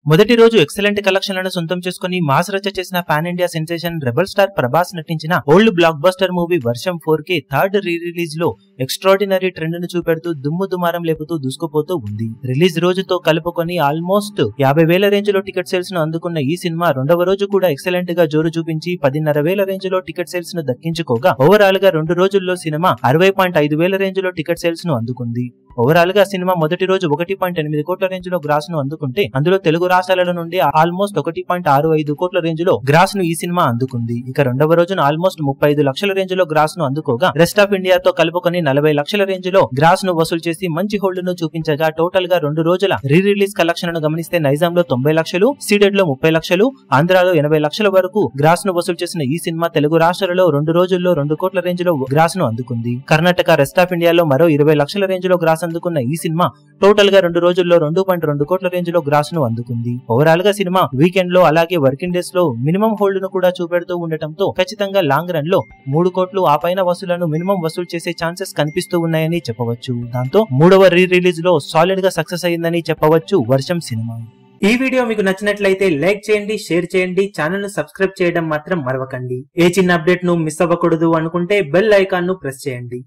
మొదటి రోజు ఎక్సలెంట్ కలెక్షన్లను సొంతం చేసుకుని మాస్ రచ చేసిన pan India sensation rebel star Prabhas నటించిన ఓల్డ్ బ్లాక్ బస్టర్ మూవీ వర్షం 4K థర్డ్ రీ రిలీజ్ లో ఎక్స్ట్రాడినరీ ట్రెండ్ ను చూపెడుతూ దుమ్ము దుమారం లేపుతూ దూసుకుపోతూ ఉంది. రిలీజ్ రోజుతో కలుపుకొని ఆల్మోస్ట్ 50,000 రేంజ్ లో టికెట్ సేల్స్ ను అందుకున్న ఈ సినిమా రెండవ రోజు కూడా ఎక్సలెంట్ గా జోరు చూపించి 10,500 రేంజ్ లో టికెట్ సేల్స్ ను దక్కించుకోగా ఓవరాల్ గా 2 రోజుల్లో సినిమా 60.5,000 రేంజ్ లో టికెట్ సేల్స్ ను అందుకుంది. ఓవరాల్ గా సినిమా మొదటి రోజు 1.8 కోట్ల రేంజ్ లో గ్రాస్ ను అందుకుంటే అందులో తెలుగు రాష్ట్రాల నుండి ఆల్మోస్ట్ 1.65 కోట్ల రేంజ్ లో గ్రాస్ ను ఈ సినిమా అందుకుంది. ఇక రెండవ రోజున ఆల్మోస్ట్ 35 లక్షల రేంజ్ లో గ్రాస్ ను అందుకోగా రెస్ట్ ఆఫ్ ఇండియాతో కలుపుకొని 40 లక్షల రేంజ్ లో గ్రాస్ ను వసూలు చేసి మంచి హోల్డ్ ను చూపించగా టోటల్ గా 2 రోజుల రీ రిలీజ్ కలెక్షన్ ను గమనిస్తే నైజాం లో 90 లక్షలు, సీడెడ్ లో 30 లక్షలు, ఆంధ్రాలో 80 లక్షల వరకు గ్రాస్ ను వసూలు చేసిన ఈ సినిమా తెలుగు రాష్ట్రాలలో 2 రోజుల్లో 2 కోట్ల రేంజ్ లో గ్రాస్ ను అందుకుంది. కర్ణాటక రెస్ట్ ఆఫ్ ఇండియాలో మరో 20 లక్షల రేంజ్ లో గ్రాస్ అందుకున్న ఈ సినిమా టోటల్ గా 2 రోజుల్లో 2.2 కోట్ల రేంజ్ లో గ్రాస్ ను అందుకుంది. ఓవరాల్ గా సినిమా వీకెండ్ లో అలాగే వర్కింగ్ డేస్ లో మినిమం హోల్డ్ ను కూడా చూపెడుతూ ఉండటంతో ఖచ్చితంగా లాంగ్ రన్ లో 3 కోట్లు ఆ పైన వసూలను మినిమం వసూలు చేసే ఛాన్సెస్ కనిపిస్తూ ఉన్నాయని చెప్పవచ్చు. దాంతో మూడవ రీ రిలీజ్ లో సాలిడ్ గా సక్సెస్ అయిందని చెప్పవచ్చు వర్షం సినిమా. ఈ వీడియో మీకు నచ్చినట్లయితే లైక్ చేయండి, షేర్ చేయండి, ఛానల్ ను సబ్స్క్రైబ్ చేయడం మాత్రం మరవకండి. ఏ చిన్న అప్డేట్ ను మిస్ అవ్వకూడదు అనుకుంటే బెల్ ఐకాన్ ను ప్రెస్ చేయండి.